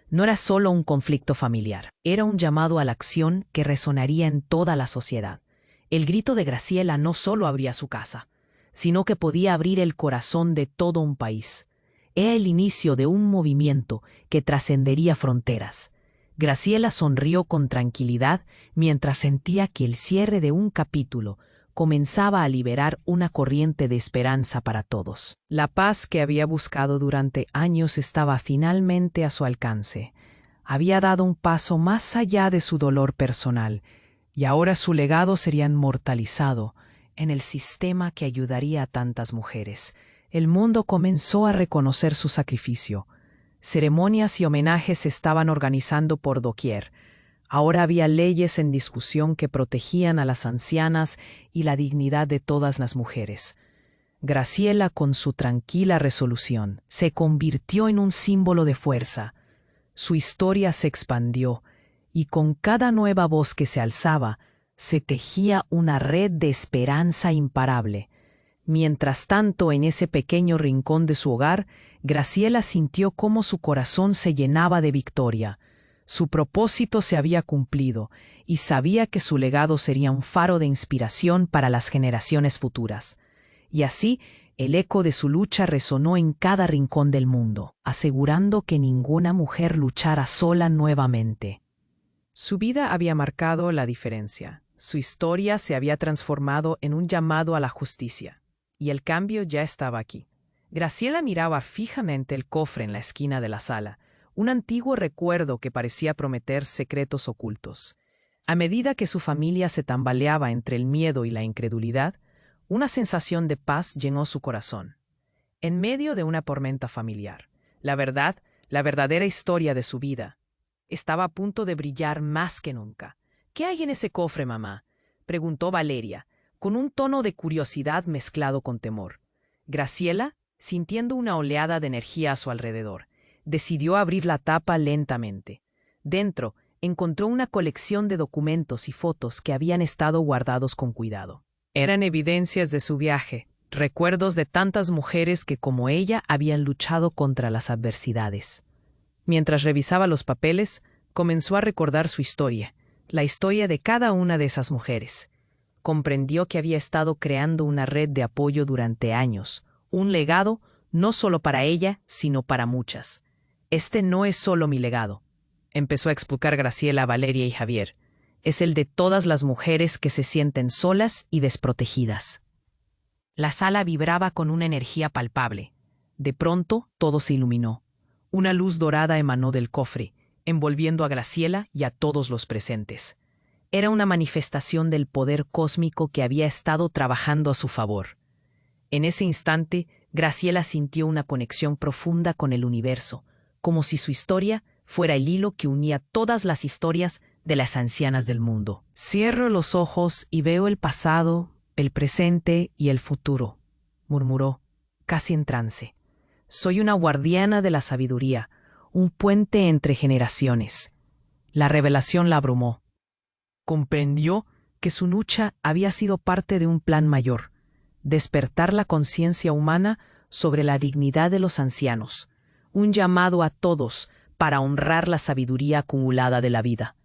No era solo un conflicto familiar, era un llamado a la acción que resonaría en toda la sociedad. El grito de Graciela no solo abría su casa, sino que podía abrir el corazón de todo un país. Era el inicio de un movimiento que trascendería fronteras. Graciela sonrió con tranquilidad mientras sentía que el cierre de un capítulo comenzaba a liberar una corriente de esperanza para todos. La paz que había buscado durante años estaba finalmente a su alcance. Había dado un paso más allá de su dolor personal, y ahora su legado sería inmortalizado en el sistema que ayudaría a tantas mujeres. El mundo comenzó a reconocer su sacrificio. Ceremonias y homenajes se estaban organizando por doquier. Ahora había leyes en discusión que protegían a las ancianas y la dignidad de todas las mujeres. Graciela, con su tranquila resolución, se convirtió en un símbolo de fuerza. Su historia se expandió, y con cada nueva voz que se alzaba, se tejía una red de esperanza imparable. Mientras tanto, en ese pequeño rincón de su hogar, Graciela sintió cómo su corazón se llenaba de victoria. Su propósito se había cumplido, y sabía que su legado sería un faro de inspiración para las generaciones futuras. Y así, el eco de su lucha resonó en cada rincón del mundo, asegurando que ninguna mujer luchara sola nuevamente. Su vida había marcado la diferencia. Su historia se había transformado en un llamado a la justicia, y el cambio ya estaba aquí. Graciela miraba fijamente el cofre en la esquina de la sala, un antiguo recuerdo que parecía prometer secretos ocultos. A medida que su familia se tambaleaba entre el miedo y la incredulidad, una sensación de paz llenó su corazón. En medio de una tormenta familiar, la verdadera historia de su vida, estaba a punto de brillar más que nunca. «¿Qué hay en ese cofre, mamá?», preguntó Valeria, con un tono de curiosidad mezclado con temor. Graciela, sintiendo una oleada de energía a su alrededor, decidió abrir la tapa lentamente. Dentro, encontró una colección de documentos y fotos que habían estado guardados con cuidado. Eran evidencias de su viaje, recuerdos de tantas mujeres que como ella habían luchado contra las adversidades. Mientras revisaba los papeles, comenzó a recordar su historia, la historia de cada una de esas mujeres. Comprendió que había estado creando una red de apoyo durante años, un legado no solo para ella, sino para muchas. «Este no es solo mi legado», empezó a explicar Graciela a Valeria y Javier. «Es el de todas las mujeres que se sienten solas y desprotegidas». La sala vibraba con una energía palpable. De pronto, todo se iluminó. Una luz dorada emanó del cofre, envolviendo a Graciela y a todos los presentes. Era una manifestación del poder cósmico que había estado trabajando a su favor. En ese instante, Graciela sintió una conexión profunda con el universo, como si su historia fuera el hilo que unía todas las historias de las ancianas del mundo. «Cierro los ojos y veo el pasado, el presente y el futuro», murmuró, casi en trance. «Soy una guardiana de la sabiduría, un puente entre generaciones». La revelación la abrumó. Comprendió que su lucha había sido parte de un plan mayor: despertar la conciencia humana sobre la dignidad de los ancianos, un llamado a todos para honrar la sabiduría acumulada de la vida.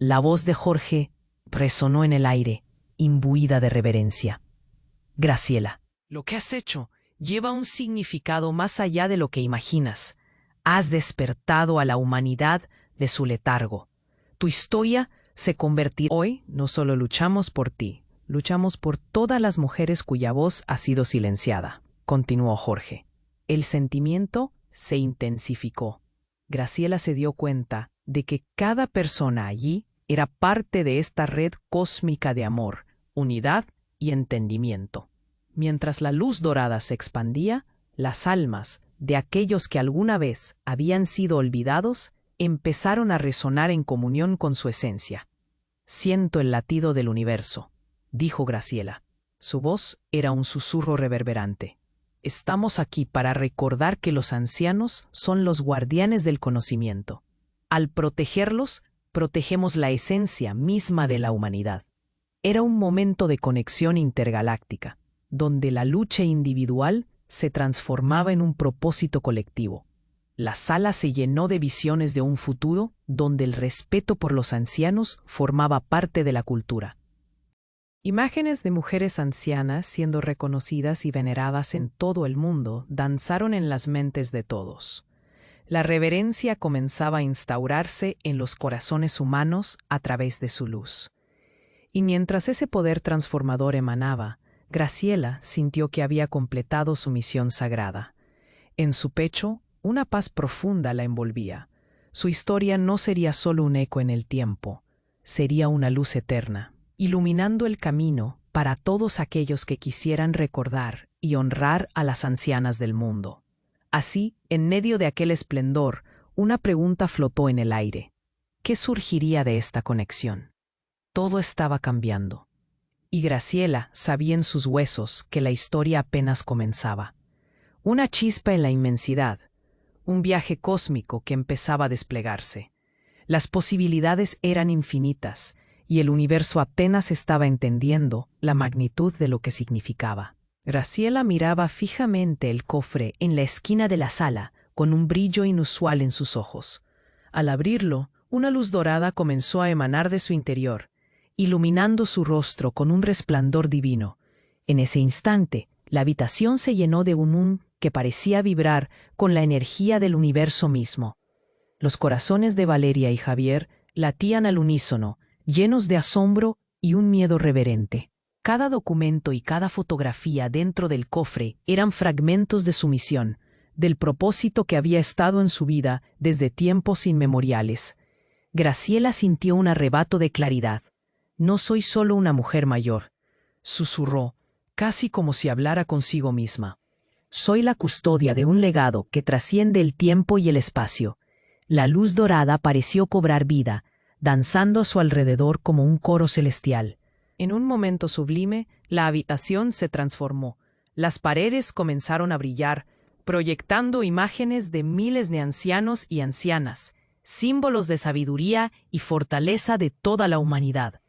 La voz de Jorge resonó en el aire, imbuida de reverencia. Graciela, lo que has hecho lleva un significado más allá de lo que imaginas. Has despertado a la humanidad de su letargo. Tu historia se convertirá. Hoy no solo luchamos por ti, luchamos por todas las mujeres cuya voz ha sido silenciada, continuó Jorge. El sentimiento se intensificó. Graciela se dio cuenta de que cada persona allí era parte de esta red cósmica de amor, unidad y entendimiento. Mientras la luz dorada se expandía, las almas de aquellos que alguna vez habían sido olvidados empezaron a resonar en comunión con su esencia. Siento el latido del universo, dijo Graciela. Su voz era un susurro reverberante. Estamos aquí para recordar que los ancianos son los guardianes del conocimiento. Al protegerlos, protegemos la esencia misma de la humanidad. Era un momento de conexión intergaláctica, donde la lucha individual se transformaba en un propósito colectivo. La sala se llenó de visiones de un futuro donde el respeto por los ancianos formaba parte de la cultura. Imágenes de mujeres ancianas siendo reconocidas y veneradas en todo el mundo danzaron en las mentes de todos. La reverencia comenzaba a instaurarse en los corazones humanos a través de su luz. Y mientras ese poder transformador emanaba, Graciela sintió que había completado su misión sagrada. En su pecho, una paz profunda la envolvía. Su historia no sería solo un eco en el tiempo, sería una luz eterna, iluminando el camino para todos aquellos que quisieran recordar y honrar a las ancianas del mundo. Así, en medio de aquel esplendor, una pregunta flotó en el aire. ¿Qué surgiría de esta conexión? Todo estaba cambiando. Y Graciela sabía en sus huesos que la historia apenas comenzaba. Una chispa en la inmensidad, un viaje cósmico que empezaba a desplegarse. Las posibilidades eran infinitas, y el universo apenas estaba entendiendo la magnitud de lo que significaba. Graciela miraba fijamente el cofre en la esquina de la sala, con un brillo inusual en sus ojos. Al abrirlo, una luz dorada comenzó a emanar de su interior, iluminando su rostro con un resplandor divino. En ese instante, la habitación se llenó de un hum que parecía vibrar con la energía del universo mismo. Los corazones de Valeria y Javier latían al unísono, llenos de asombro y un miedo reverente. Cada documento y cada fotografía dentro del cofre eran fragmentos de su misión, del propósito que había estado en su vida desde tiempos inmemoriales. Graciela sintió un arrebato de claridad. «No soy solo una mujer mayor», susurró, casi como si hablara consigo misma. «Soy la custodia de un legado que trasciende el tiempo y el espacio». La luz dorada pareció cobrar vida, danzando a su alrededor como un coro celestial. En un momento sublime, la habitación se transformó. Las paredes comenzaron a brillar, proyectando imágenes de miles de ancianos y ancianas, símbolos de sabiduría y fortaleza de toda la humanidad.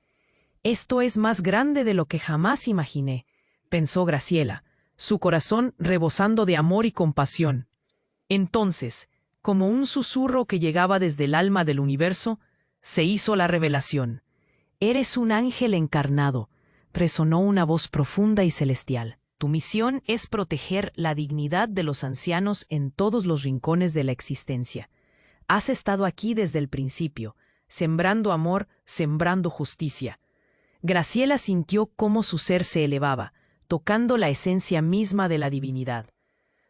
«Esto es más grande de lo que jamás imaginé», pensó Graciela, su corazón rebosando de amor y compasión. Entonces, como un susurro que llegaba desde el alma del universo, se hizo la revelación. «Eres un ángel encarnado», resonó una voz profunda y celestial. «Tu misión es proteger la dignidad de los ancianos en todos los rincones de la existencia. Has estado aquí desde el principio, sembrando amor, sembrando justicia». Graciela sintió cómo su ser se elevaba, tocando la esencia misma de la divinidad.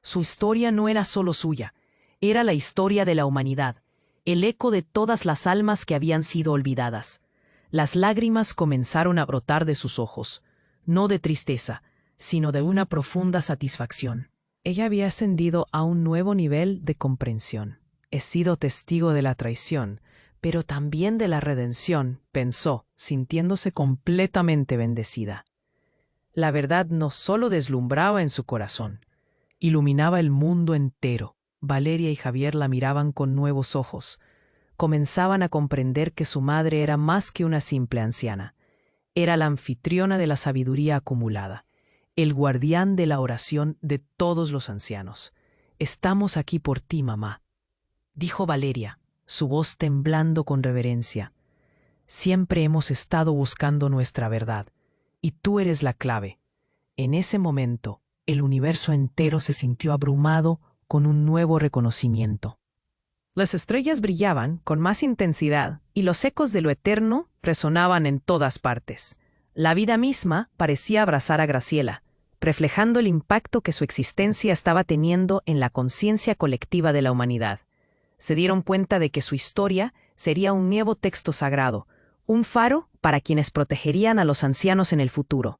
Su historia no era solo suya, era la historia de la humanidad, el eco de todas las almas que habían sido olvidadas. Las lágrimas comenzaron a brotar de sus ojos, no de tristeza, sino de una profunda satisfacción. Ella había ascendido a un nuevo nivel de comprensión. «He sido testigo de la traición, pero también de la redención», pensó, sintiéndose completamente bendecida. La verdad no solo deslumbraba en su corazón, iluminaba el mundo entero. Valeria y Javier la miraban con nuevos ojos. Comenzaban a comprender que su madre era más que una simple anciana. Era la anfitriona de la sabiduría acumulada, el guardián de la oración de todos los ancianos. «Estamos aquí por ti, mamá», dijo Valeria, su voz temblando con reverencia. Siempre hemos estado buscando nuestra verdad, y tú eres la clave. En ese momento, El universo entero se sintió abrumado con un nuevo reconocimiento. las estrellas brillaban con más intensidad y los ecos de lo eterno resonaban en todas partes. La vida misma parecía abrazar a Graciela, reflejando el impacto que su existencia estaba teniendo en la conciencia colectiva de la humanidad. Se dieron cuenta de que su historia sería un nuevo texto sagrado, un faro para quienes protegerían a los ancianos en el futuro.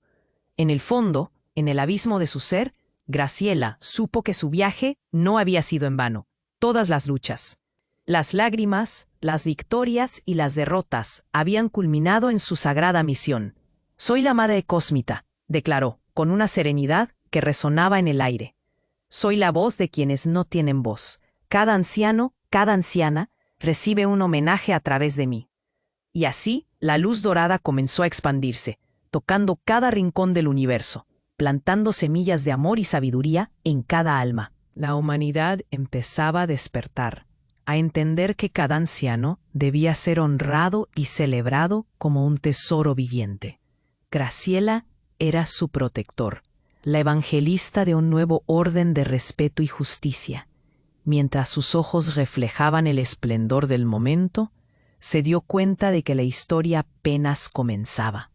En el fondo, en el abismo de su ser, Graciela supo que su viaje no había sido en vano. Todas las luchas, las lágrimas, las victorias y las derrotas habían culminado en su sagrada misión. «Soy la Madre Cósmita», declaró, con una serenidad que resonaba en el aire. «Soy la voz de quienes no tienen voz. Cada anciano, cada anciana, recibe un homenaje a través de mí». Y así, la luz dorada comenzó a expandirse, tocando cada rincón del universo, plantando semillas de amor y sabiduría en cada alma. La humanidad empezaba a despertar, a entender que cada anciano debía ser honrado y celebrado como un tesoro viviente. Graciela era su protector, la evangelista de un nuevo orden de respeto y justicia. Mientras sus ojos reflejaban el esplendor del momento, se dio cuenta de que la historia apenas comenzaba.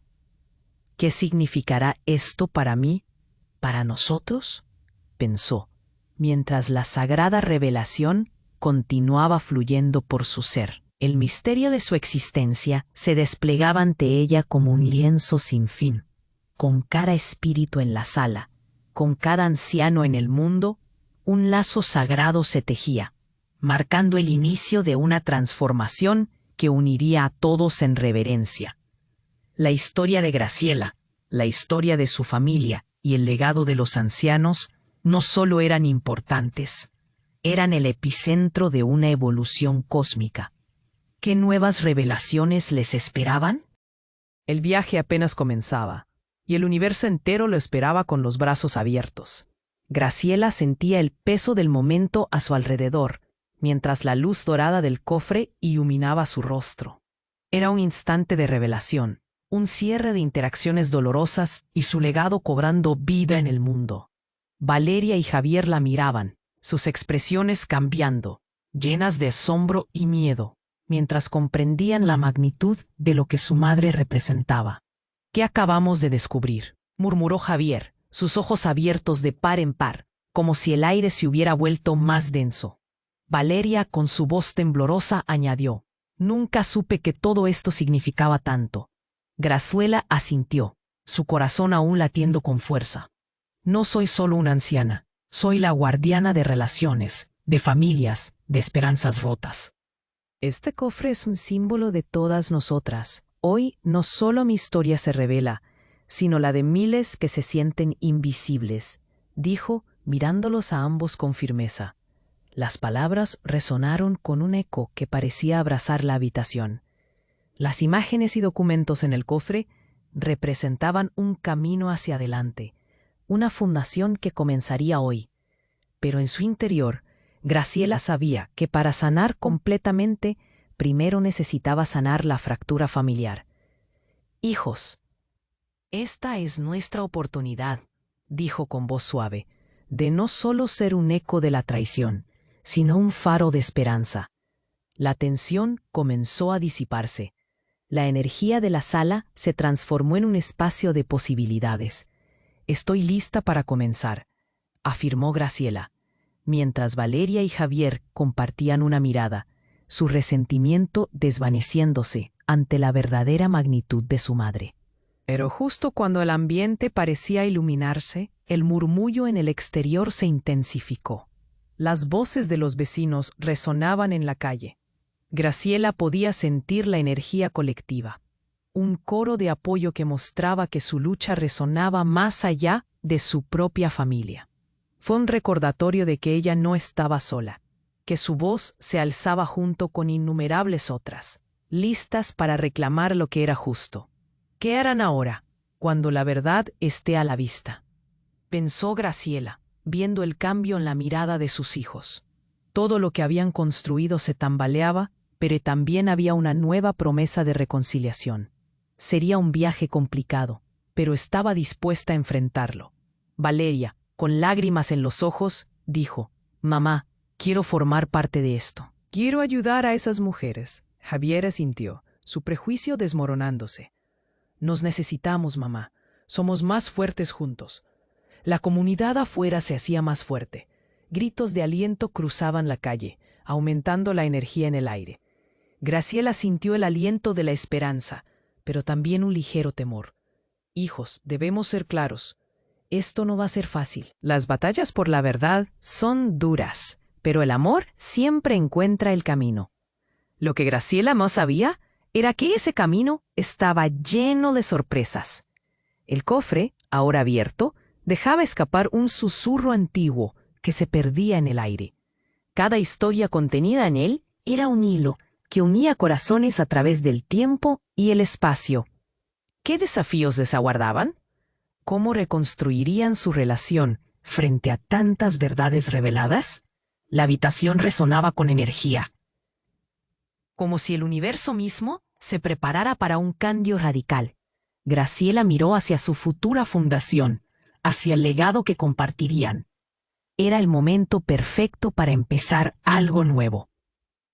¿Qué significará esto para mí, para nosotros?, pensó, mientras la sagrada revelación continuaba fluyendo por su ser. El misterio de su existencia se desplegaba ante ella como un lienzo sin fin. Con cada espíritu en la sala, con cada anciano en el mundo, un lazo sagrado se tejía, marcando el inicio de una transformación que uniría a todos en reverencia. La historia de Graciela, la historia de su familia y el legado de los ancianos no solo eran importantes, eran el epicentro de una evolución cósmica. ¿Qué nuevas revelaciones les esperaban? El viaje apenas comenzaba, y el universo entero lo esperaba con los brazos abiertos. Graciela sentía el peso del momento a su alrededor, mientras la luz dorada del cofre iluminaba su rostro. Era un instante de revelación, un cierre de interacciones dolorosas y su legado cobrando vida en el mundo. Valeria y Javier la miraban, sus expresiones cambiando, llenas de asombro y miedo, mientras comprendían la magnitud de lo que su madre representaba. «¿Qué acabamos de descubrir?», murmuró Javier, sus ojos abiertos de par en par, como si el aire se hubiera vuelto más denso. Valeria, con su voz temblorosa, añadió: «Nunca supe que todo esto significaba tanto». Graciela asintió, su corazón aún latiendo con fuerza. «No soy solo una anciana, soy la guardiana de relaciones, de familias, de esperanzas rotas. Este cofre es un símbolo de todas nosotras. Hoy no solo mi historia se revela, sino la de miles que se sienten invisibles», dijo, mirándolos a ambos con firmeza. Las palabras resonaron con un eco que parecía abrazar la habitación. Las imágenes y documentos en el cofre representaban un camino hacia adelante, una fundación que comenzaría hoy. Pero en su interior, Graciela sabía que para sanar completamente, primero necesitaba sanar la fractura familiar. «Hijos, esta es nuestra oportunidad», dijo con voz suave, «de no solo ser un eco de la traición, sino un faro de esperanza». La tensión comenzó a disiparse. La energía de la sala se transformó en un espacio de posibilidades. «Estoy lista para comenzar», afirmó Graciela, mientras Valeria y Javier compartían una mirada, su resentimiento desvaneciéndose ante la verdadera magnitud de su madre. Pero justo cuando el ambiente parecía iluminarse, el murmullo en el exterior se intensificó. Las voces de los vecinos resonaban en la calle. Graciela podía sentir la energía colectiva, un coro de apoyo que mostraba que su lucha resonaba más allá de su propia familia. Fue un recordatorio de que ella no estaba sola, que su voz se alzaba junto con innumerables otras, listas para reclamar lo que era justo. «¿Qué harán ahora, cuando la verdad esté a la vista?», pensó Graciela, viendo el cambio en la mirada de sus hijos. Todo lo que habían construido se tambaleaba pero también había una nueva promesa de reconciliación. Sería un viaje complicado, pero estaba dispuesta a enfrentarlo. Valeria, con lágrimas en los ojos, dijo: «Mamá, quiero formar parte de esto». «Quiero ayudar a esas mujeres», Javier asintió, su prejuicio desmoronándose. «Nos necesitamos, mamá. Somos más fuertes juntos». La comunidad afuera se hacía más fuerte. Gritos de aliento cruzaban la calle, aumentando la energía en el aire. Graciela sintió el aliento de la esperanza, pero también un ligero temor. «Hijos, debemos ser claros. Esto no va a ser fácil. Las batallas por la verdad son duras, pero el amor siempre encuentra el camino». Lo que Graciela no sabía era que ese camino estaba lleno de sorpresas. El cofre, ahora abierto, dejaba escapar un susurro antiguo que se perdía en el aire. Cada historia contenida en él era un hilo que unía corazones a través del tiempo y el espacio. ¿Qué desafíos les aguardaban? ¿Cómo reconstruirían su relación frente a tantas verdades reveladas? La habitación resonaba con energía, como si el universo mismo se preparara para un cambio radical. Graciela miró hacia su futura fundación, hacia el legado que compartirían. Era el momento perfecto para empezar algo nuevo.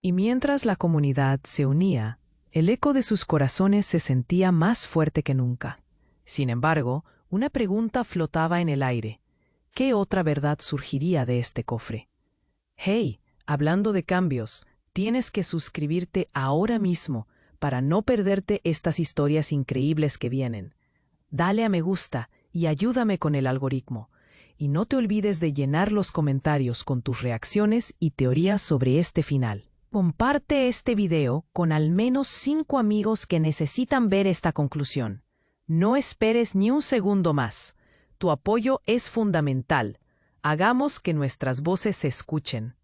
Y mientras la comunidad se unía, el eco de sus corazones se sentía más fuerte que nunca. Sin embargo, una pregunta flotaba en el aire. ¿Qué otra verdad surgiría de este cofre? «Hey, hablando de cambios, tienes que suscribirte ahora mismo para no perderte estas historias increíbles que vienen. Dale a me gusta y ayúdame con el algoritmo. Y no te olvides de llenar los comentarios con tus reacciones y teorías sobre este final. Comparte este video con al menos 5 amigos que necesitan ver esta conclusión. No esperes ni un segundo más. Tu apoyo es fundamental. Hagamos que nuestras voces se escuchen».